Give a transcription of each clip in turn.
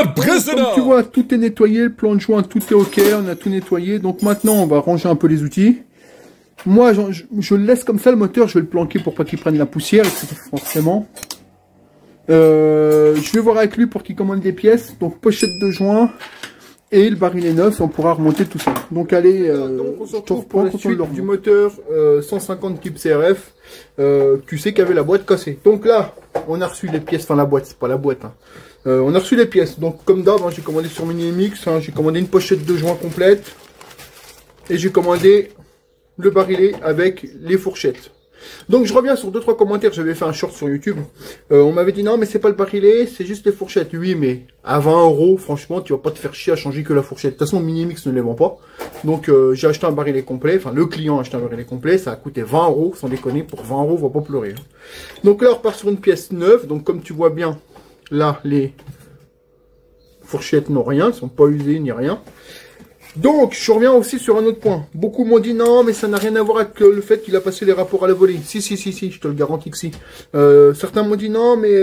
épisode précédent. Comme tu vois, tout est nettoyé, le plan de joint, tout est ok, on a tout nettoyé. Donc maintenant, on va ranger un peu les outils. Moi, je le laisse comme ça, le moteur, je vais le planquer pour pas qu'il prenne la poussière, etc. forcément. Je vais voir avec lui pour qu'il commande des pièces. Donc pochette de joint et le barillet neuf, on pourra remonter tout ça. Donc allez, donc on se retrouve pour la suite du moteur 150 kg CRF. Tu sais qu'il y avait la boîte cassée. Donc là, on a reçu les pièces, enfin la boîte, c'est pas la boîte. Hein. On a reçu les pièces. Donc comme d'hab, hein, j'ai commandé sur Minimix, hein, j'ai commandé une pochette de joint complète et j'ai commandé le barillet avec les fourchettes. Donc je reviens sur 2-3 commentaires, j'avais fait un short sur YouTube. On m'avait dit non mais c'est pas le barillet, c'est juste les fourchettes. Oui mais à 20 €, franchement tu vas pas te faire chier à changer que la fourchette. De toute façon Minimix ne les vend pas. Donc j'ai acheté un barillet complet, enfin le client a acheté un barillet complet, ça a coûté 20 €, sans déconner, pour 20 €, on va pas pleurer. Hein. Donc là on repart sur une pièce neuve, donc comme tu vois bien, là les fourchettes n'ont rien, elles sont pas usées ni rien. Donc, je reviens aussi sur un autre point. Beaucoup m'ont dit non, mais ça n'a rien à voir avec le fait qu'il a passé les rapports à la volée. Si, je te le garantis que si. Certains m'ont dit non, mais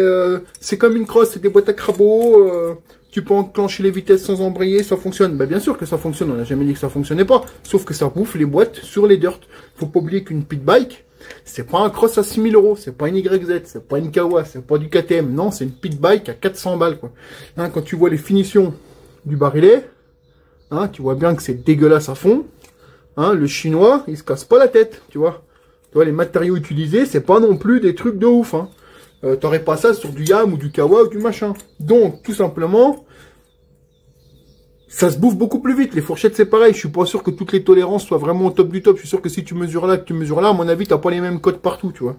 c'est comme une crosse, c'est des boîtes à crabot. Tu peux enclencher les vitesses sans embrayer, ça fonctionne. Ben, bien sûr que ça fonctionne, on n'a jamais dit que ça fonctionnait pas. Sauf que ça bouffe les boîtes sur les dirt. Faut pas oublier qu'une pit bike, c'est pas un cross à 6000 €, c'est pas une YZ, c'est pas une Kawa, c'est pas du KTM. Non, c'est une pit bike à 400 balles, quoi. Hein, quand tu vois les finitions du barillet, hein, tu vois bien que c'est dégueulasse à fond. Hein, le chinois, il se casse pas la tête, tu vois. Tu vois, les matériaux utilisés, c'est pas non plus des trucs de ouf. Hein. T'aurais pas ça sur du Yam ou du Kawa ou du machin. Donc, tout simplement, ça se bouffe beaucoup plus vite. Les fourchettes, c'est pareil. Je suis pas sûr que toutes les tolérances soient vraiment au top du top. Je suis sûr que si tu mesures là, que tu mesures là, à mon avis, t'as pas les mêmes codes partout, tu vois.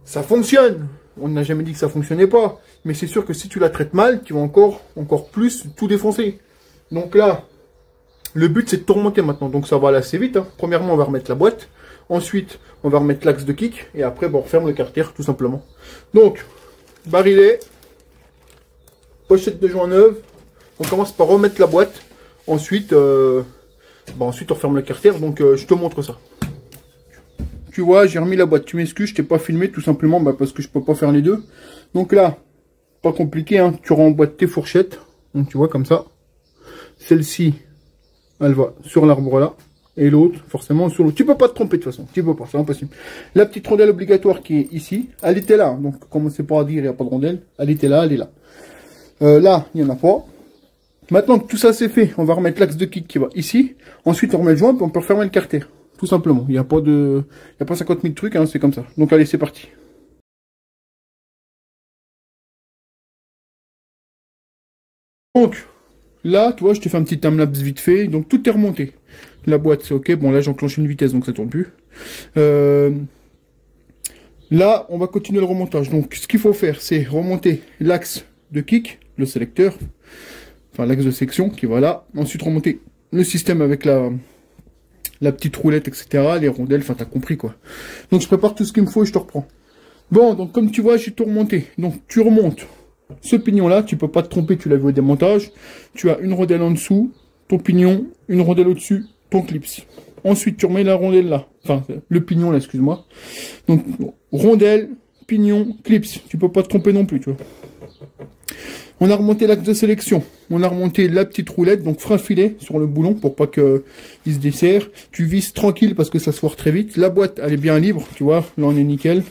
Ça fonctionne. On n'a jamais dit que ça fonctionnait pas. Mais c'est sûr que si tu la traites mal, tu vas encore plus tout défoncer. Donc là, le but c'est de tout remonter maintenant. Donc ça va aller assez vite. Hein. Premièrement, on va remettre la boîte. Ensuite, on va remettre l'axe de kick. Et après, bon, on referme le carter tout simplement. Donc, barillet, pochette de joint neuve. On commence par remettre la boîte. Ensuite, ensuite on referme le carter. Donc je te montre ça. Tu vois, j'ai remis la boîte. Tu m'excuses, je t'ai pas filmé tout simplement parce que je peux pas faire les deux. Donc là, pas compliqué. Hein. Tu remboîtes tes fourchettes. Donc tu vois comme ça. Celle-ci, elle va sur l'arbre là. Et l'autre, forcément, sur l'autre. Tu peux pas te tromper de toute façon. Tu peux pas, c'est impossible. La petite rondelle obligatoire qui est ici, elle était là. Donc, commencez pas à dire, il n'y a pas de rondelle. Elle était là, elle est là. Là, il n'y en a pas. Maintenant que tout ça c'est fait, on va remettre l'axe de kick qui va ici. Ensuite, on remet le joint, puis on peut refermer le carter. Tout simplement. Il n'y a pas 50 000 trucs, hein, c'est comme ça. Donc, allez, c'est parti. Donc, là, tu vois, je te fais un petit timelapse vite fait. Donc, tout est remonté. La boîte, c'est ok. Bon, là, j'enclenche une vitesse, donc ça tourne plus. Là, on va continuer le remontage. Donc, ce qu'il faut faire, c'est remonter l'axe de kick, le sélecteur. Enfin, l'axe de section qui va là. Ensuite, remonter le système avec la petite roulette, etc. Les rondelles, enfin, t'as compris, quoi. Donc, je prépare tout ce qu'il me faut et je te reprends. Bon, donc, comme tu vois, j'ai tout remonté. Donc, tu remontes. Ce pignon-là, tu peux pas te tromper, tu l'as vu au démontage. Tu as une rondelle en dessous, ton pignon, une rondelle au-dessus, ton clips. Ensuite, tu remets la rondelle là. Enfin, le pignon là, excuse-moi. Donc, rondelle, pignon, clips. Tu peux pas te tromper non plus, tu vois. On a remonté l'axe de sélection. On a remonté la petite roulette, donc frein filet sur le boulon pour pas qu'il se desserre. Tu vises tranquille parce que ça se foire très vite. La boîte, elle est bien libre, tu vois. Là, on est nickel.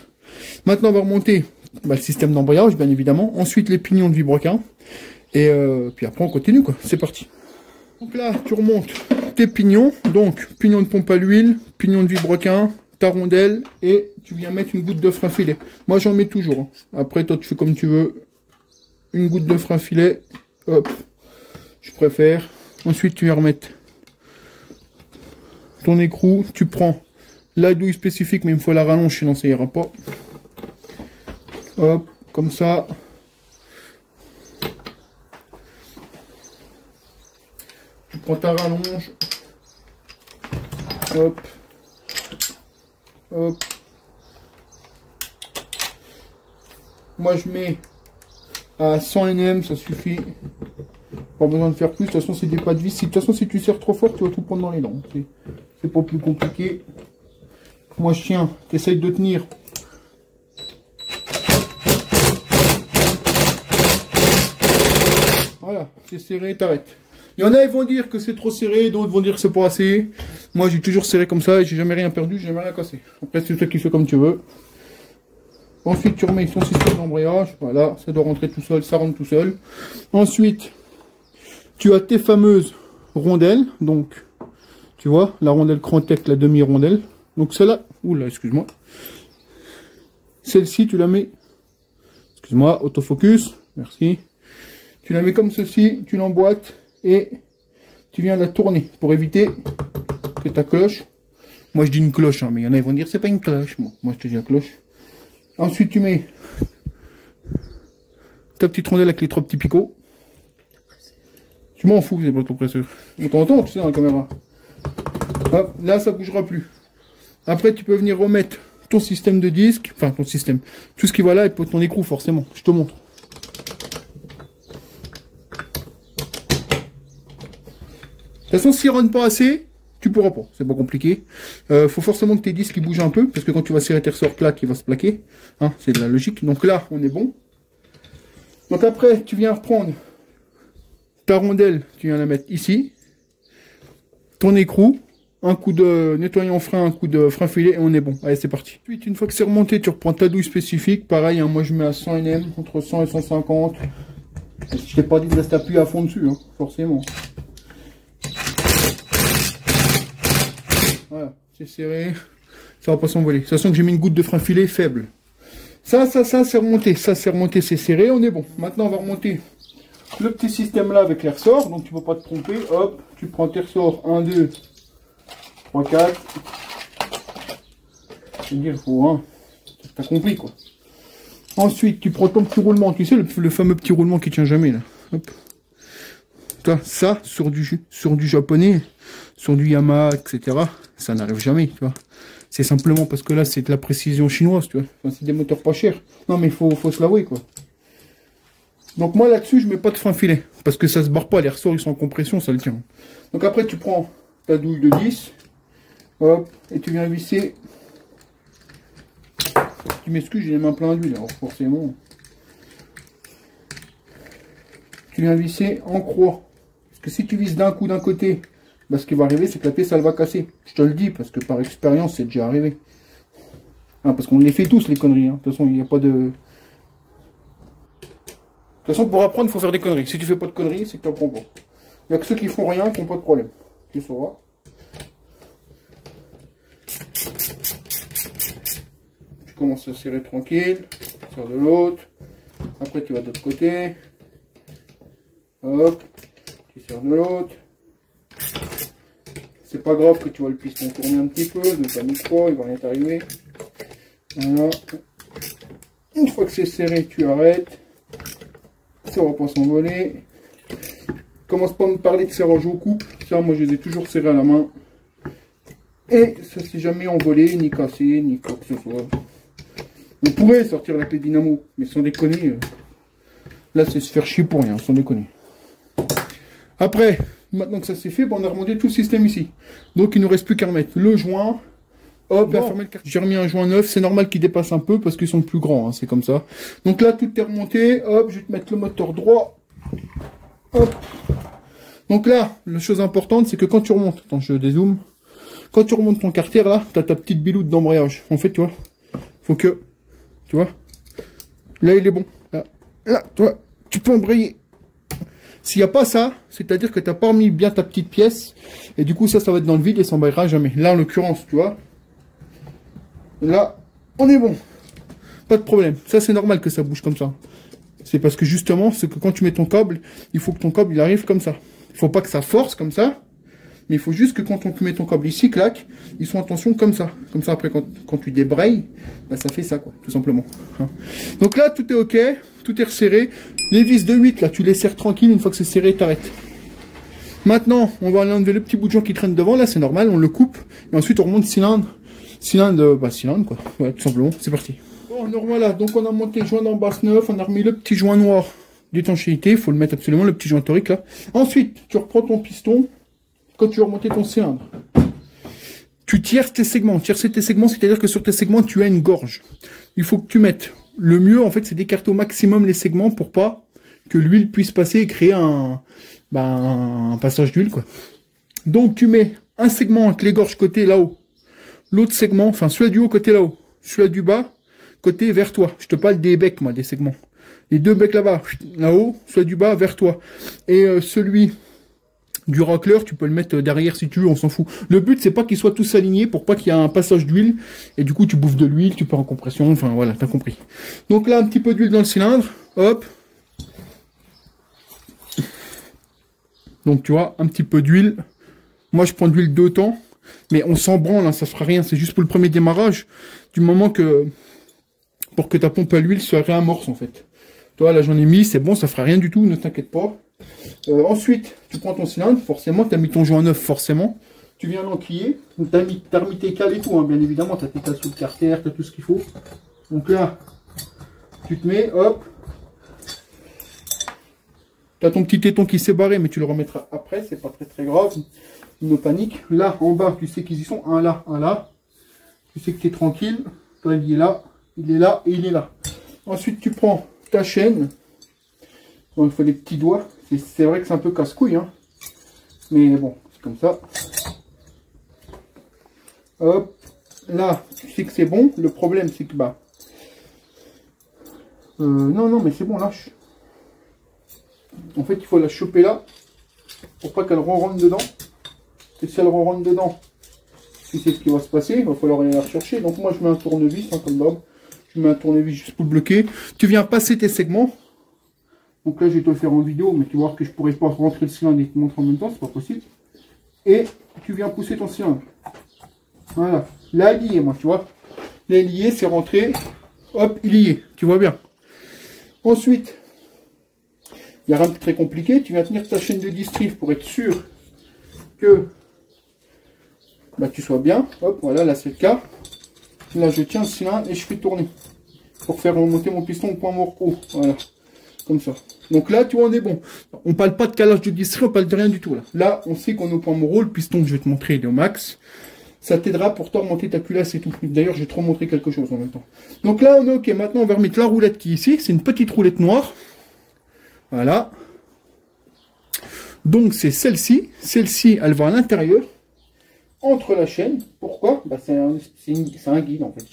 Maintenant, on va remonter le système d'embrayage, bien évidemment. Ensuite, les pignons de vilebrequin. Et puis après, on continue, quoi. C'est parti. Donc là, tu remontes tes pignons. Donc, pignon de pompe à l'huile, pignon de vilebrequin, ta rondelle. Et tu viens mettre une goutte de frein filet. Moi, j'en mets toujours. Hein. Après, toi, tu fais comme tu veux. Une goutte de frein filet. Hop. Je préfère. Ensuite, tu viens remettre ton écrou. Tu prends la douille spécifique, mais il me faut la rallonge, sinon ça ira pas. Hop, comme ça. Tu prends ta rallonge. Hop. Hop. Moi je mets à 100 Nm, ça suffit. Pas besoin de faire plus. De toute façon, c'est des pas de vis. De toute façon, si tu serres trop fort, tu vas tout prendre dans les dents. C'est pas plus compliqué. Moi je tiens, tu essayes de tenir. Voilà, c'est serré, t'arrêtes. Il y en a, ils vont dire que c'est trop serré, d'autres vont dire que c'est pas assez. Moi, j'ai toujours serré comme ça et j'ai jamais rien perdu, j'ai jamais rien cassé. Après, c'est toi qui fais comme tu veux. Ensuite, tu remets ton système d'embrayage. Voilà, ça doit rentrer tout seul, ça rentre tout seul. Ensuite, tu as tes fameuses rondelles. Donc, tu vois, la rondelle Crantec, la demi-rondelle. Donc, celle-là, oula, excuse-moi. Celle-ci, tu la mets, excuse-moi, autofocus, merci. Tu la mets comme ceci, tu l'emboîtes et tu viens la tourner pour éviter que ta cloche, moi je dis une cloche, hein, mais il y en a qui vont dire c'est pas une cloche, bon, moi je te dis la cloche. Ensuite tu mets ta petite rondelle avec les 3 petits picots. Tu m'en fous, c'est pas ton presseur. De temps en temps, tu sais, dans la caméra. Hop, là ça bougera plus. Après tu peux venir remettre ton système de disque, enfin ton système, tout ce qui va là et ton écrou forcément, je te montre. De toute façon, s'il rentre pas assez, tu pourras pas. C'est pas compliqué. Faut forcément que tes disques bougent un peu, parce que quand tu vas serrer tes ressorts plaques, il va se plaquer. Hein, c'est de la logique. Donc là, on est bon. Donc après, tu viens reprendre ta rondelle, tu viens la mettre ici. Ton écrou, un coup de nettoyant frein, un coup de frein filet, et on est bon. Allez, c'est parti. Ensuite, une fois que c'est remonté, tu reprends ta douille spécifique. Pareil, hein, moi je mets à 100 Nm, entre 100 et 150. Je t'ai pas dit de rester appuyé à fond dessus, hein, forcément. Voilà, c'est serré, ça va pas s'envoler. De toute façon que j'ai mis une goutte de frein filet faible. Ça, c'est remonté, c'est serré, on est bon. Maintenant, on va remonter le petit système là avec les ressorts, donc tu peux pas te tromper. Hop, tu prends tes ressorts 1, 2, 3, 4. Je veux dire, il faut, hein, t'as compris quoi. Ensuite, tu prends ton petit roulement, tu sais, le fameux petit roulement qui tient jamais là. Hop. Ça, sur du japonais, sur du Yamaha, etc., ça n'arrive jamais, tu vois. C'est simplement parce que là, c'est de la précision chinoise, tu vois. Enfin, c'est des moteurs pas chers. Non, mais il faut se l'avouer, quoi. Donc moi, là-dessus, je mets pas de frein filet. Parce que ça se barre pas, les ressorts, ils sont en compression, ça le tient. Donc après, tu prends ta douille de 10, hop, et tu viens visser. Tu m'excuses, j'ai les mains pleines d'huile, alors forcément. Tu viens visser en croix. Parce que si tu vises d'un coup d'un côté, bah, ce qui va arriver, c'est que la pièce, elle va casser. Je te le dis, parce que par expérience, c'est déjà arrivé. Hein, parce qu'on les fait tous, les conneries. Hein. De toute façon, il n'y a pas de... De toute façon, pour apprendre, il faut faire des conneries. Si tu fais pas de conneries, c'est que tu n'apprends pas. Il n'y a que ceux qui font rien qui n'ont pas de problème. Tu sauras. Tu commences à serrer tranquille. Tu sers de l'autre. Après, tu vas de l'autre côté. Hop. Tu sers de l'autre. C'est pas grave que tu vois le piston tourner un petit peu, ne panique pas, il va rien t'arriver. Voilà. Une fois que c'est serré, tu arrêtes. Ça va pas s'envoler. Commence pas à me parler de serrage au couple. Ça, moi, je les ai toujours serrés à la main. Et ça s'est jamais envolé, ni cassé, ni quoi que ce soit. On pourrait sortir la clé dynamo, mais sans déconner. Là, c'est se faire chier pour rien, sans déconner. Après, maintenant que ça c'est fait, bon, on a remonté tout le système ici. Donc il ne nous reste plus qu'à remettre le joint. Hop, bon. J'ai remis un joint neuf, c'est normal qu'il dépasse un peu parce qu'ils sont plus grands, hein, c'est comme ça. Donc là, tout est remonté. Hop, je vais te mettre le moteur droit. Hop. Donc là, la chose importante, c'est que quand tu remontes, attends, je dézoome. Quand tu remontes ton carter, là, tu as ta petite biloute d'embrayage. En fait, tu vois, faut que, tu vois, là, il est bon. Là, tu vois, tu peux embrayer. S'il n'y a pas ça, c'est-à-dire que tu n'as pas mis bien ta petite pièce, et du coup ça va être dans le vide et ça s'embrayera jamais. Là en l'occurrence, tu vois, là, on est bon. Pas de problème. Ça c'est normal que ça bouge comme ça. C'est parce que justement, c'est que quand tu mets ton câble, il faut que ton câble il arrive comme ça. Il faut pas que ça force comme ça, mais il faut juste que quand tu mets ton câble ici, clac, ils sont en tension comme ça. Comme ça après quand tu débrayes, bah, ça fait ça quoi, tout simplement. Donc là tout est ok, tout est resserré. Les vis de 8 là, tu les serres tranquille, une fois que c'est serré, t'arrêtes. Maintenant, on va enlever le petit bout de joint qui traîne devant, là c'est normal, on le coupe, et ensuite on remonte cylindre quoi, ouais, tout simplement, c'est parti. Bon, alors voilà, donc on a monté le joint d'embasse neuf, on a remis le petit joint noir d'étanchéité, il faut le mettre absolument, le petit joint torique là. Ensuite, tu reprends ton piston, quand tu vas remonter ton cylindre, tu tierces tes segments, c'est-à-dire que sur tes segments, tu as une gorge. Il faut que tu mettes, le mieux en fait, c'est d'écarter au maximum les segments pour pas que l'huile puisse passer et créer un passage d'huile, quoi. Donc tu mets un segment avec les gorges côté là-haut, l'autre segment, enfin celui du haut côté là-haut, celui du bas côté vers toi. Je te parle des becs, moi, des segments. Les deux becs là-bas, là-haut, celui du bas vers toi. Et celui du racleur, tu peux le mettre derrière si tu veux, on s'en fout. Le but, c'est pas qu'ils soient tous alignés pour pas qu'il y ait un passage d'huile. Et du coup, tu bouffes de l'huile, tu pars en compression, enfin voilà, t'as compris. Donc là, un petit peu d'huile dans le cylindre, hop. Donc tu vois, un petit peu d'huile. Moi, je prends de l'huile d'autant, mais on s'en branle, hein, ça fera rien. C'est juste pour le premier démarrage, du moment que, pour que ta pompe à l'huile se réamorce, en fait. Toi, là, j'en ai mis, c'est bon, ça fera rien du tout, ne t'inquiète pas. Ensuite, tu prends ton cylindre, forcément, tu as mis ton joint neuf, forcément. Tu viens l'enquiller, tu as remis tes cales et tout, hein, bien évidemment, tu as tes cales sous le carter, tu as tout ce qu'il faut. Donc là, tu te mets, hop. Tu as ton petit téton qui s'est barré, mais tu le remettras après, c'est pas très grave. Ne panique. Là, en bas, tu sais qu'ils y sont, un là, un là. Tu sais que tu es tranquille. Toi, il est là, il est là et il est là. Ensuite, tu prends ta chaîne. Bon, il faut des petits doigts. C'est vrai que c'est un peu casse-couille, hein. Mais bon, c'est comme ça. Hop. Là, tu sais que c'est bon. Le problème, c'est que non, mais c'est bon, lâche. En fait, il faut la choper là. Pour pas qu'elle rentre dedans. Et si elle rentre dedans, tu sais ce qui va se passer. Il va falloir aller la rechercher. Donc moi, je mets un tournevis, hein, comme d'hab. Je mets un tournevis juste pour le bloquer. Tu viens passer tes segments. Donc là, je vais te le faire en vidéo, mais tu vois que je pourrais pas rentrer le cylindre et te montrer en même temps, c'est pas possible. Et tu viens pousser ton cylindre. Voilà. Là, il y est, moi, tu vois. Là, il y est, c'est rentré. Hop, il y est. Tu vois bien. Ensuite, il n'y a rien de très compliqué. Tu viens tenir ta chaîne de distrib pour être sûr que tu sois bien. Hop, voilà, là, c'est le cas. Là, je tiens le cylindre et je fais tourner. Pour faire remonter mon piston au point mort haut. Voilà. Comme ça. Donc là, tu vois, on est bon. On parle pas de calage de distrib, on parle de rien du tout. Là, on sait qu'on est au point mort haut. Le piston que je vais te montrer, il est au max. Ça t'aidera pour te remonter ta culasse et tout. D'ailleurs, je vais te remontrer quelque chose en même temps. Donc là, on est ok. Maintenant, on va remettre la roulette qui est ici. C'est une petite roulette noire. Voilà. Donc, c'est celle-ci. Celle-ci, elle va à l'intérieur. Entre la chaîne. Pourquoi? C'est un guide, en fait.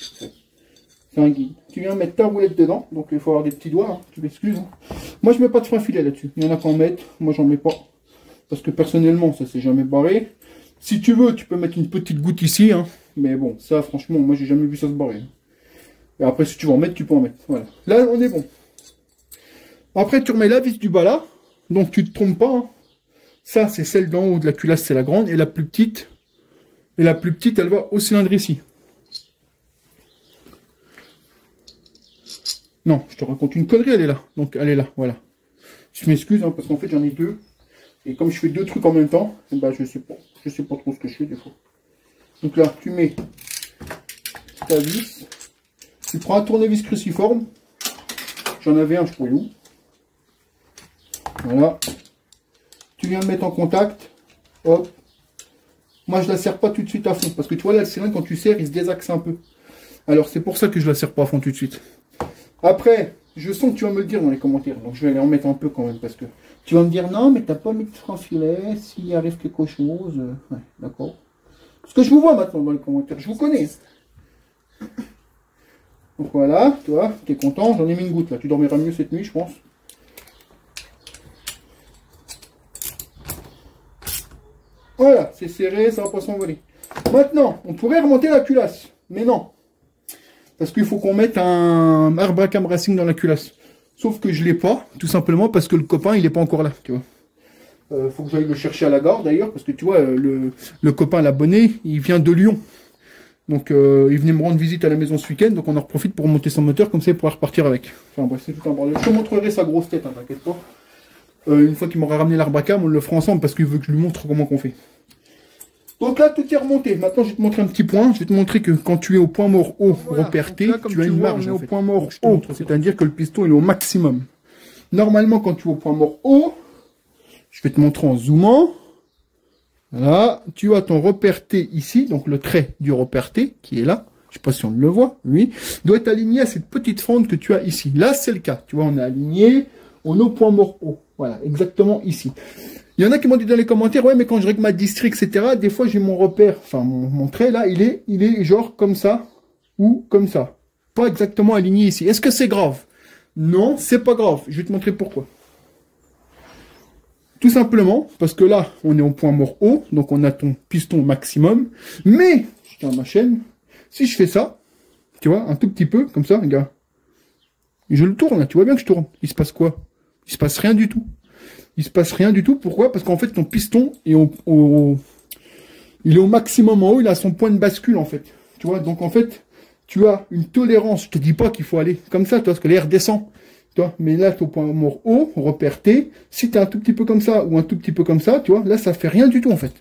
C'est un guide. Tu viens mettre ta roulette dedans. Donc, il faut avoir des petits doigts. Hein. Tu m'excuses. Hein. Moi, je mets pas de frein filet là-dessus. Il y en a qui en mettent. Moi, j'en mets pas. Parce que personnellement, ça s'est jamais barré. Si tu veux, tu peux mettre une petite goutte ici. Hein. Mais bon, ça, franchement, moi, j'ai jamais vu ça se barrer. Et après, si tu veux en mettre, tu peux en mettre. Voilà. Là, on est bon. Après, tu remets la vis du bas là. Donc, tu te trompes pas. Hein. Ça, c'est celle d'en haut de la culasse, c'est la grande. Et la plus petite, elle va au cylindre ici. Non, je te raconte une connerie, elle est là. Donc, elle est là, voilà. Je m'excuse, hein, parce qu'en fait, j'en ai deux. Et comme je fais deux trucs en même temps, je sais pas trop ce que je fais des fois. Donc là, tu mets ta vis. Tu prends un tournevis cruciforme. J'en avais un, je crois où. Voilà. Tu viens le mettre en contact. Hop. Moi, je la serre pas tout de suite à fond. Parce que tu vois, là, le cylindre, quand tu serres, il se désaxe un peu. Alors, c'est pour ça que je la serre pas à fond tout de suite. Après, je sens que tu vas me le dire dans les commentaires. Donc, je vais aller en mettre un peu quand même. Parce que tu vas me dire, non, mais t'as pas mis de frein filet. S'il arrive quelque chose. Ouais, d'accord. Parce que je vous vois maintenant dans les commentaires. Je vous connais. Donc, voilà. Tu vois, t'es content. J'en ai mis une goutte là. Tu dormiras mieux cette nuit, je pense. Voilà, c'est serré, ça va pas s'envoler. Maintenant, on pourrait remonter la culasse, mais non. Parce qu'il faut qu'on mette un Arbacam Racing dans la culasse. Sauf que je l'ai pas, tout simplement parce que le copain, il est pas encore là, tu vois. Faut que j'aille le chercher à la gare, d'ailleurs, parce que tu vois, le copain, l'abonné, il vient de Lyon. Donc, il venait me rendre visite à la maison ce week-end, donc on en profite pour monter son moteur, comme ça, il pourra repartir avec. Enfin, bref, c'est tout un bordel. Je te montrerai sa grosse tête, hein, t'inquiète pas. Une fois qu'il m'aura ramené l'Arbacam, on le fera ensemble parce qu'il veut que je lui montre comment qu'on fait. Donc là, tout est remonté. Maintenant, je vais te montrer un petit point. Je vais te montrer que quand tu es au point mort haut, voilà, repère T, tu as une marge. Au point mort haut, c'est-à-dire que le piston il est au maximum. Normalement, quand tu es au point mort haut, je vais te montrer en zoomant. Voilà, tu as ton repère T ici, donc le trait du repère T qui est là. Je sais pas si on le voit, oui. Doit être aligné à cette petite fente que tu as ici. Là, c'est le cas. Tu vois, on est aligné. on est au point mort haut. Voilà, exactement ici. Il y en a qui m'ont dit dans les commentaires, ouais, mais quand je règle ma distri, etc., des fois j'ai mon repère, enfin mon trait là, il est genre comme ça ou comme ça. Pas exactement aligné ici. Est-ce que c'est grave? Non, c'est pas grave. Je vais te montrer pourquoi. Tout simplement, parce que là, on est au point mort haut, donc on a ton piston maximum. Mais, je tiens ma chaîne, si je fais ça, tu vois, un tout petit peu, comme ça, regarde. Je le tourne, tu vois bien que je tourne. Il se passe quoi? Il se passe rien du tout. Il se passe rien du tout. Pourquoi? Parce qu'en fait, ton piston est il est au maximum en haut, il a son point de bascule, en fait. Tu vois, donc en fait, tu as une tolérance. Je te dis pas qu'il faut aller comme ça, tu vois, parce que l'air descend. Tu vois, mais là, tu es au point mort haut, repère T. Si tu es un tout petit peu comme ça ou un tout petit peu comme ça, tu vois, là, ça fait rien du tout, en fait.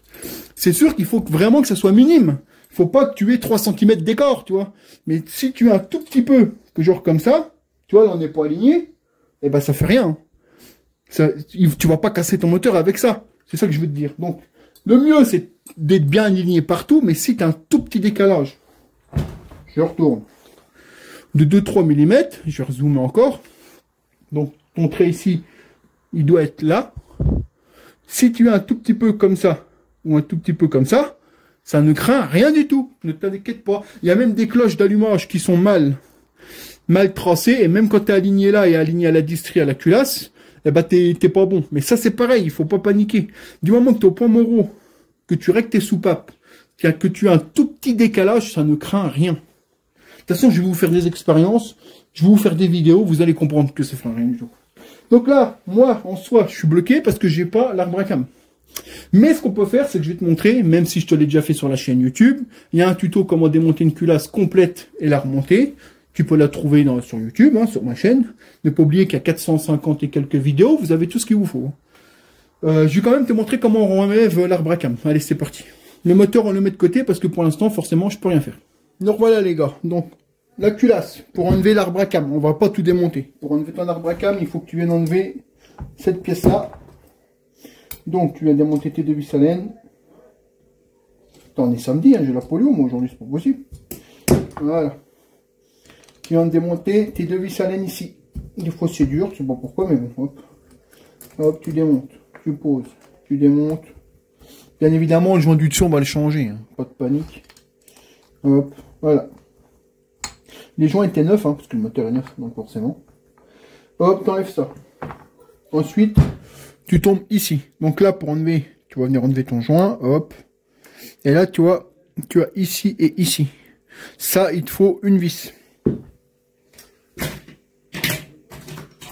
C'est sûr qu'il faut vraiment que ça soit minime. Il faut pas que tu aies 3 cm d'écart, tu vois. Mais si tu es un tout petit peu, que genre comme ça, tu vois, là, on n'est pas aligné, eh ben, ça fait rien. Tu vas pas casser ton moteur avec ça. C'est ça que je veux te dire. Donc, le mieux, c'est d'être bien aligné partout, mais si tu as un tout petit décalage, je retourne de 2-3 mm, je vais rezoomer encore. Donc, ton trait ici, il doit être là. Si tu es un tout petit peu comme ça, ou un tout petit peu comme ça ne craint rien du tout. Ne t'inquiète pas. Il y a même des cloches d'allumage qui sont mal tracées, et même quand tu es aligné là et aligné à la distri, à la culasse, eh ben, t'es pas bon. Mais ça, c'est pareil, il faut pas paniquer. Du moment que tu es au point mort haut, que tu règles tes soupapes, que tu as un tout petit décalage, ça ne craint rien. De toute façon, je vais vous faire des expériences, je vais vous faire des vidéos, vous allez comprendre que ça fait rien du tout. Donc là, moi, en soi, je suis bloqué parce que j'ai pas l'arbre à cam. Mais ce qu'on peut faire, c'est que je vais te montrer, même si je te l'ai déjà fait sur la chaîne YouTube, il y a un tuto comment démonter une culasse complète et la remonter. Tu peux la trouver sur YouTube, hein, sur ma chaîne. Ne pas oublier qu'il y a 450 et quelques vidéos, vous avez tout ce qu'il vous faut. Je vais quand même te montrer comment on enlève l'arbre à cam. Allez, c'est parti. Le moteur, on le met de côté parce que pour l'instant, forcément, je peux rien faire. Donc voilà les gars, donc la culasse, pour enlever l'arbre à cam, on va pas tout démonter. Pour enlever ton arbre à cam, il faut que tu viennes enlever cette pièce-là. Donc tu viens démonter tes deux vis à laine. Attends, on est samedi, hein, j'ai la polio, moi aujourd'hui, c'est pas possible. Voilà. Tu viens de démonter tes deux vis à laine ici. Des fois c'est dur, je sais pas pourquoi, mais bon, hop. Hop, tu démontes, tu poses, tu démontes. Bien évidemment, le joint du dessus, on va le changer, hein, pas de panique. Hop, voilà. Les joints étaient neufs, hein, parce que le moteur est neuf, donc forcément. Hop, t'enlèves ça. Ensuite, tu tombes ici. Donc là, pour enlever, tu vas venir enlever ton joint, hop. Et là, tu vois, tu as ici et ici. Ça, il te faut une vis.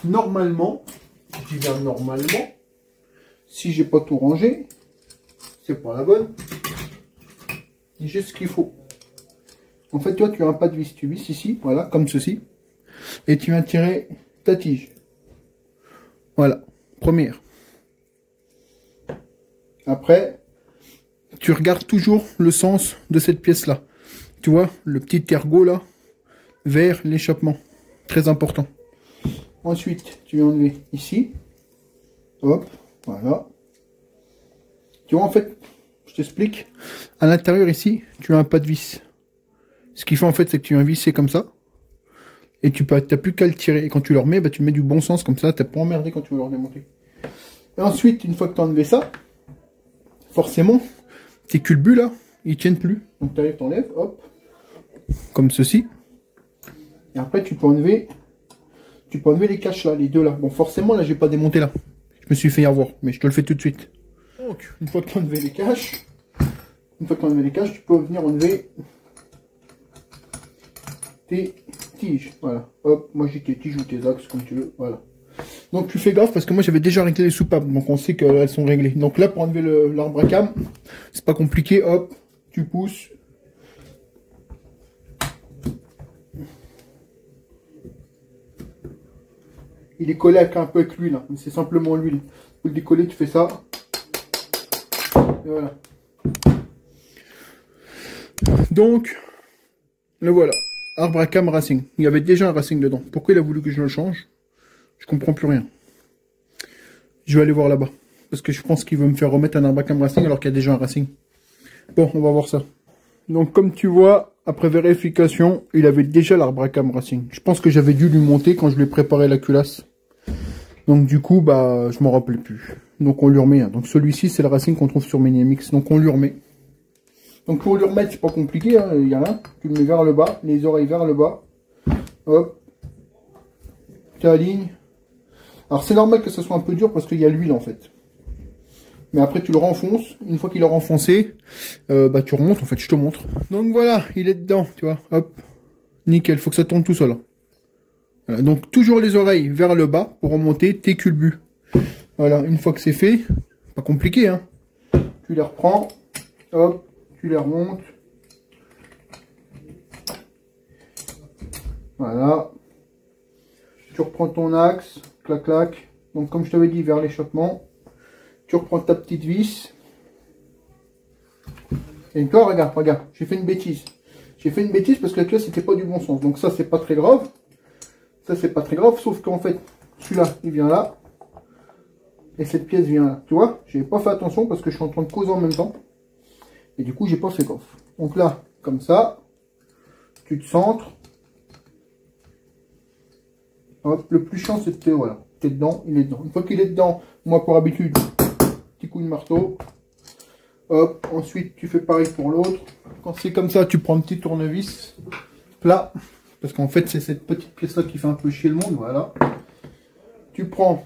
Normalement, je dis bien normalement, si j'ai pas tout rangé, c'est pas la bonne. J'ai ce qu'il faut. En fait, toi, tu as un pas de vis. Tu vis ici, voilà, comme ceci. Et tu viens tirer ta tige. Voilà, première. Après, tu regardes toujours le sens de cette pièce-là. Tu vois, le petit ergot là, vers l'échappement. Très important. Ensuite, tu viens enlever ici. Hop, voilà. Tu vois, en fait, je t'explique. À l'intérieur ici, tu as un pas de vis. Ce qu'il fait en fait, c'est que tu viens visser comme ça. Et tu n'as plus qu'à le tirer. Et quand tu le remets, bah, tu mets du bon sens comme ça. Tu n'as pas emmerdé quand tu veux le redémonter. Et ensuite, une fois que tu as enlevé ça, forcément, tes culbus là, ils tiennent plus. Donc tu arrives, tu enlèves, hop. Comme ceci. Et après, tu peux enlever les caches là, les deux là. Bon, forcément, là, j'ai pas démonté là. Je me suis fait y avoir, mais je te le fais tout de suite. Donc, une fois que tu as enlevé les caches, tu peux venir enlever tes tiges. Voilà. Hop, moi j'ai tes tiges ou tes axes, comme tu veux. Voilà. Donc tu fais gaffe parce que moi j'avais déjà réglé les soupapes, donc on sait qu'elles sont réglées. Donc là, pour enlever l'arbre à cam, c'est pas compliqué. Hop, tu pousses. Il est collé avec un peu avec l'huile, hein. C'est simplement l'huile. Pour le décoller, tu fais ça. Et voilà. Donc, le voilà. Arbre à cam Racing. Il y avait déjà un Racing dedans. Pourquoi il a voulu que je le change? Je comprends plus rien. Je vais aller voir là-bas. Parce que je pense qu'il veut me faire remettre un arbre à cam Racing alors qu'il y a déjà un Racing. Bon, on va voir ça. Donc, comme tu vois, après vérification, il avait déjà l'arbre à cam Racing. Je pense que j'avais dû lui monter quand je lui ai préparé la culasse. Donc du coup, bah, je m'en rappelle plus. Donc on lui remet un. Donc celui-ci, c'est le Racing qu'on trouve sur Minimix. Donc on lui remet. Donc pour lui remettre, c'est pas compliqué, hein. Il y en a. Tu le mets vers le bas, les oreilles vers le bas. Hop. Tu alignes. Alors c'est normal que ce soit un peu dur parce qu'il y a l'huile en fait. Mais après tu le renfonces. Une fois qu'il est renfoncé, bah tu remontes en fait, je te montre. Donc voilà, il est dedans, tu vois. Hop. Nickel, faut que ça tourne tout seul. Voilà, donc toujours les oreilles vers le bas pour remonter tes culbus. Voilà, une fois que c'est fait, pas compliqué, hein. Tu les reprends, hop, tu les remontes. Voilà. Tu reprends ton axe, clac clac. Donc comme je t'avais dit, vers l'échappement. Tu reprends ta petite vis. Et toi, regarde, regarde, j'ai fait une bêtise. J'ai fait une bêtise parce que la pièce n'était pas du bon sens. Donc ça, c'est pas très grave. Ça, c'est pas très grave, sauf qu'en fait, celui-là, il vient là. Et cette pièce vient là. Tu vois, j'ai pas fait attention parce que je suis en train de causer en même temps. Et du coup, j'ai pas fait gaffe. Donc là, comme ça, tu te centres. Hop, le plus chiant, c'est de voilà. Tu es dedans, il est dedans. Une fois qu'il est dedans, moi, pour habitude, petit coup de marteau. Hop, ensuite, tu fais pareil pour l'autre. Quand c'est comme ça, tu prends un petit tournevis plat. Parce qu'en fait, c'est cette petite pièce-là qui fait un peu chier le monde. Voilà. Tu prends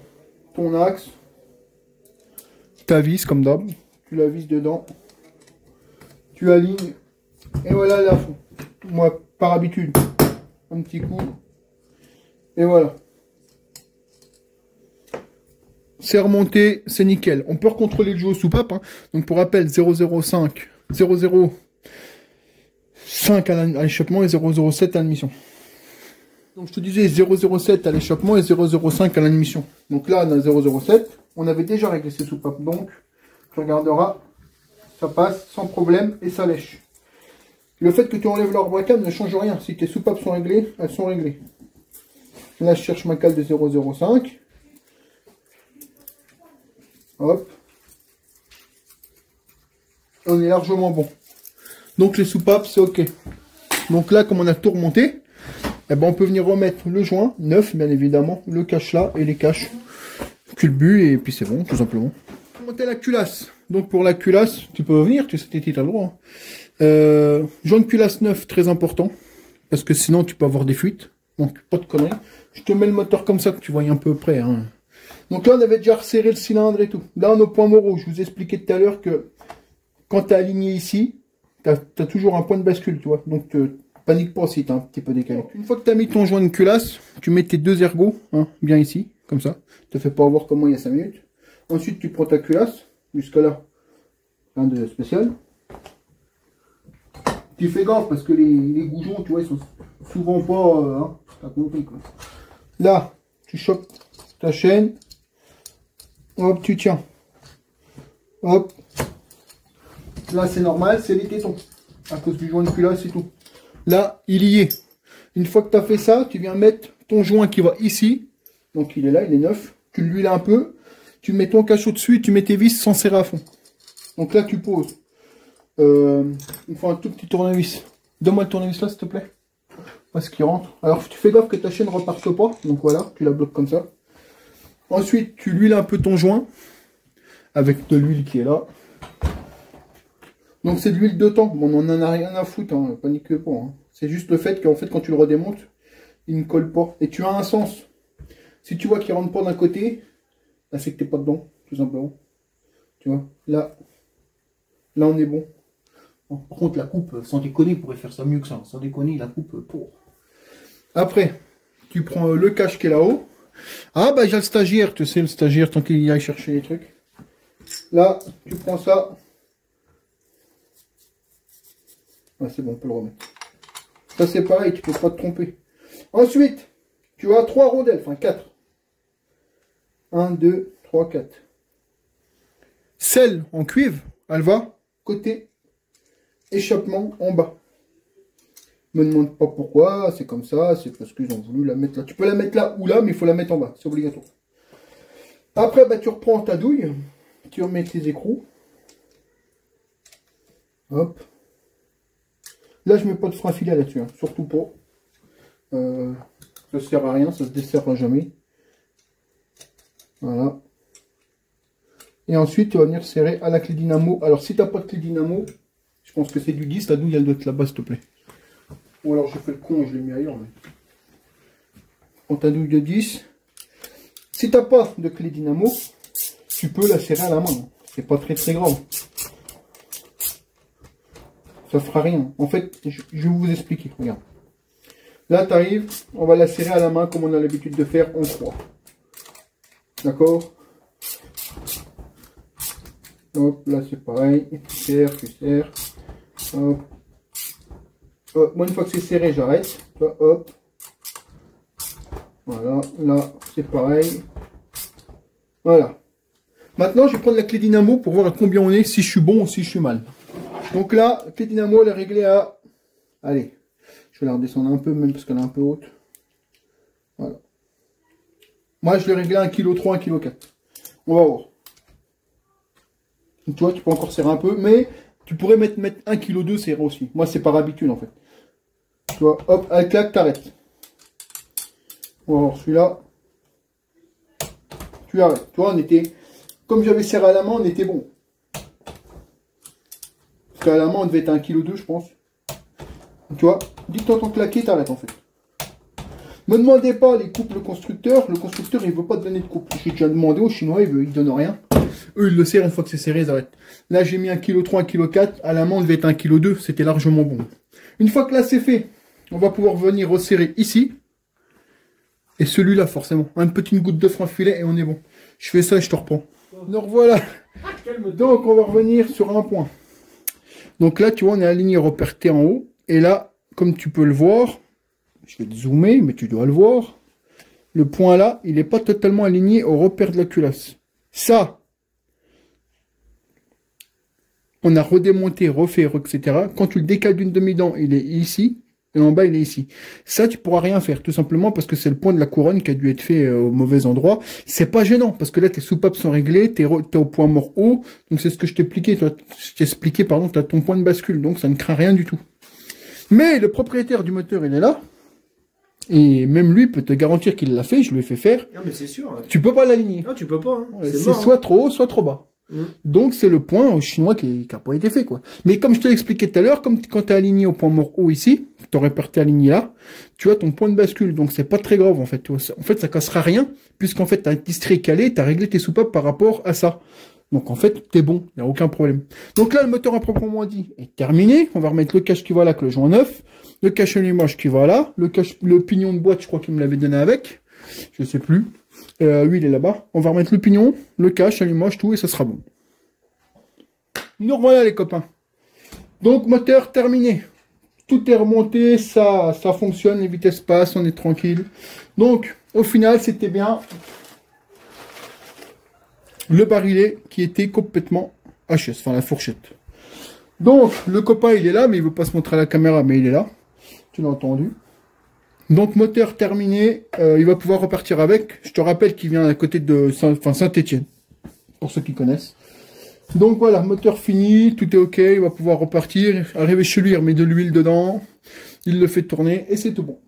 ton axe. Ta vis, comme d'hab. Tu la vises dedans. Tu alignes. Et voilà la fond. Moi, par habitude, un petit coup. Et voilà. C'est remonté, c'est nickel. On peut recontrôler le jeu au soupape. Hein. Donc pour rappel, 005 à l'échappement et 007 à l'admission. Donc je te disais 007 à l'échappement et 005 à l'admission. Donc là on a 007. On avait déjà réglé ces soupapes. Donc tu regarderas, ça passe sans problème et ça lèche. Le fait que tu enlèves leur bracam ne change rien. Si tes soupapes sont réglées, elles sont réglées. Là je cherche ma cale de 005. Hop. On est largement bon. Donc les soupapes, c'est ok. Donc là, comme on a tout remonté, eh ben, on peut venir remettre le joint, neuf bien évidemment, le cache là et les caches culbus, et puis c'est bon, tout simplement. Monter la culasse. Donc pour la culasse, tu peux venir, tu sais, tu as le droit. Joint de culasse neuf, très important, parce que sinon tu peux avoir des fuites. Donc pas de conneries. Je te mets le moteur comme ça, que tu vois un peu près. Hein. Donc là, on avait déjà resserré le cylindre et tout. Là, on est au point mort. Je vous ai expliqué tout à l'heure que quand tu es aligné ici, tu as toujours un point de bascule, tu vois. Donc, panique pas si tu es un petit peu décalé. Une fois que tu as mis ton joint de culasse, tu mets tes deux ergots, hein, bien ici, comme ça. Te fais pas avoir comme moi il y a 5 minutes. Ensuite, tu prends ta culasse, jusqu'à là. Rien de spécial. Tu fais gaffe parce que les goujons, tu vois, ils sont souvent pas... hein, t'as compris, quoi. Là, tu chopes ta chaîne. Hop, tu tiens. Hop. Là, c'est normal, c'est les tétons. À cause du joint de culasse et tout. Là, il y est. Une fois que tu as fait ça, tu viens mettre ton joint qui va ici. Donc, il est là, il est neuf. Tu l'huiles un peu. Tu mets ton cachot dessus et tu mets tes vis sans serrer à fond. Donc là, tu poses. Il faut un tout petit tournevis. Donne-moi le tournevis là, s'il te plaît. Parce qu'il rentre. Alors, tu fais gaffe que ta chaîne ne reparte pas. Donc voilà, tu la bloques comme ça. Ensuite, tu l'huiles un peu ton joint avec de l'huile qui est là. Donc c'est de l'huile de temps. Bon, on en a rien à foutre, hein, panique pas. Hein. C'est juste le fait qu'en fait, quand tu le redémontes, il ne colle pas. Et tu as un sens. Si tu vois qu'il rentre pas d'un côté, là c'est que t'es pas dedans, tout simplement. Tu vois, là on est bon. Bon. Par contre, la coupe, sans déconner, pourrait faire ça mieux que ça. Sans déconner, la coupe pour. Après, tu prends le cache qui est là-haut. Ah bah j'ai le stagiaire, tu sais, le stagiaire, tant qu'il y aille chercher les trucs. Là, tu prends ça. Ah, c'est bon, on peut le remettre. Ça c'est pareil, tu peux pas te tromper. Ensuite, tu as 3 rondelles, enfin 4. 1, 2, 3, 4. Celle en cuivre, elle va côté échappement en bas. Me demande pas pourquoi, c'est comme ça, c'est parce qu'ils ont voulu la mettre là. Tu peux la mettre là ou là, mais il faut la mettre en bas, c'est obligatoire. Après, bah, tu reprends ta douille, tu remets tes écrous. Hop. Là, je mets pas de frein filet là-dessus, hein, surtout pas. Ça sert à rien, ça se dessert jamais. Voilà. Et ensuite, tu vas venir serrer à la clé dynamo. Alors, si tu n'as pas de clé dynamo, je pense que c'est du 10. La douille, elle doit être là-bas, s'il te plaît. Ou alors, je fais le con et je l'ai mis ailleurs. Mais... Prends ta douille de 10. Si tu n'as pas de clé dynamo, tu peux la serrer à la main. C'est pas très grave. Ça fera rien. En fait, je vais vous expliquer. Regarde. Là, tu arrives, on va la serrer à la main comme on a l'habitude de faire en croix. D'accord? Hop, là c'est pareil. Tu serres. Hop. Moi, une fois que c'est serré, j'arrête. Hop. Voilà, là, c'est pareil. Voilà. Maintenant, je vais prendre la clé dynamo pour voir à combien on est, si je suis bon ou si je suis mal. Donc là, la clé dynamo, elle est réglée à... Allez, je vais la redescendre un peu, même parce qu'elle est un peu haute. Voilà. Moi, je l'ai réglé à 1,3 kg, 1,4 kg. On va voir. Tu vois, tu peux encore serrer un peu, mais tu pourrais mettre 1,2 kg serré aussi. Moi, c'est par habitude, en fait. Tu vois, hop, elle claque, t'arrêtes. On va voir celui-là. Tu arrêtes. Tu vois, on était... Comme j'avais serré à la main, on était bon. Parce qu'à la main, on devait être à 1,2 kg, je pense. Tu vois, dès que tu entends claquer, t'arrêtes, en fait. Me demandez pas les coupes le constructeur. Le constructeur, il veut pas te donner de coupe. J'ai déjà demandé aux Chinois, ils donnent rien. Eux, ils le serrent une fois que c'est serré, ils arrêtent. Là, j'ai mis 1,3 kg, 1,4 kg. À la main, on devait être 1,2 kg. C'était largement bon. Une fois que là, c'est fait, on va pouvoir venir resserrer ici. Et celui-là, forcément. Une petite goutte de frein filet et on est bon. Je fais ça et je te reprends. Donc voilà. Donc, on va revenir sur un point. Donc là, tu vois, on est aligné repère T en haut. Et là, comme tu peux le voir, je vais te zoomer, mais tu dois le voir. Le point là, il n'est pas totalement aligné au repère de la culasse. Ça, on a redémonté, refait, etc. Quand tu le décales d'une demi-dent, il est ici. Et en bas, il est ici. Ça, tu pourras rien faire, tout simplement parce que c'est le point de la couronne qui a dû être fait au mauvais endroit. C'est pas gênant, parce que là, tes soupapes sont réglées, t'es au point mort haut. Donc, c'est ce que je t'ai expliqué. Pardon, tu as ton point de bascule. Donc, ça ne craint rien du tout. Mais le propriétaire du moteur, il est là. Et même lui peut te garantir qu'il l'a fait, je lui ai fait faire. Non, mais c'est sûr. Ouais. Tu peux pas l'aligner. Non, tu peux pas. Hein. C'est soit trop haut, soit trop bas. Donc c'est le point chinois qui n'a pas été fait, quoi. Mais comme je te l'ai expliqué tout à l'heure, comme quand tu es aligné au point mort haut ici, tu aurais parti aligné là, tu as ton point de bascule, donc c'est pas très grave en fait. En fait, ça cassera rien, puisqu'en fait, tu as un distrait calé, tu as réglé tes soupapes par rapport à ça. Donc en fait, t'es bon, il n'y a aucun problème. Donc là, le moteur à proprement dit est terminé. On va remettre le cache qui va là, que le joint neuf, le cache allumage qui va là, le pignon de boîte, je crois qu'il me l'avait donné avec, je sais plus. Lui, il est là-bas. On va remettre le pignon, le cache, allumage, tout, et ça sera bon. Nous revoilà les copains. Donc moteur terminé. Tout est remonté, ça fonctionne, les vitesses passent, on est tranquille. Donc au final, c'était bien le barillet qui était complètement HS, enfin la fourchette. Donc le copain il est là, mais il veut pas se montrer à la caméra, mais il est là. Tu l'as entendu. Donc moteur terminé, il va pouvoir repartir avec. Je te rappelle qu'il vient à côté de Saint-Étienne, pour ceux qui connaissent. Donc voilà, moteur fini, tout est ok, il va pouvoir repartir. Arrivé chez lui, il remet de l'huile dedans, il le fait tourner et c'est tout bon.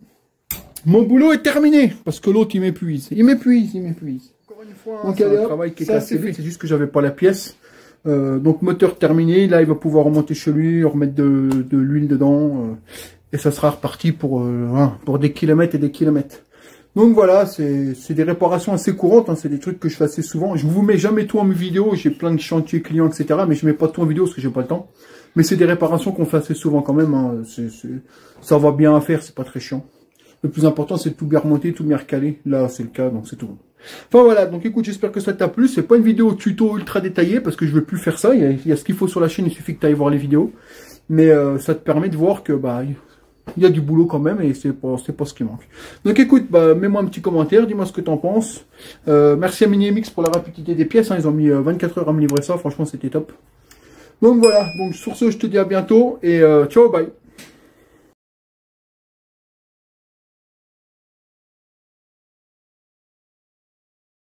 Mon boulot est terminé, parce que l'autre il m'épuise. Il m'épuise. Encore une fois, hein, c'est un travail qui est assez fait. C'est juste que j'avais pas la pièce. Donc moteur terminé, là il va pouvoir remonter chez lui, remettre de l'huile dedans. Et ça sera reparti pour des kilomètres et des kilomètres. Donc voilà, c'est des réparations assez courantes, hein, c'est des trucs que je fais assez souvent. Je vous mets jamais tout en vidéo, j'ai plein de chantiers clients, etc. Mais je mets pas tout en vidéo parce que j'ai pas le temps. Mais c'est des réparations qu'on fait assez souvent quand même. Hein. Ça va bien à faire, c'est pas très chiant. Le plus important, c'est de tout bien remonter, tout bien recaler. Là, c'est le cas, donc c'est tout bon. Enfin voilà, donc écoute, j'espère que ça t'a plu. C'est pas une vidéo tuto ultra détaillée parce que je veux plus faire ça. Il y a ce qu'il faut sur la chaîne, il suffit que tu ailles voir les vidéos. Mais ça te permet de voir que il y a du boulot quand même et c'est pas ce qui manque. Donc écoute, mets-moi un petit commentaire, dis-moi ce que t'en penses. Merci à Minimix pour la rapidité des pièces, hein, ils ont mis 24 heures à me livrer ça, franchement c'était top. Donc voilà, donc sur ce je te dis à bientôt et ciao, bye.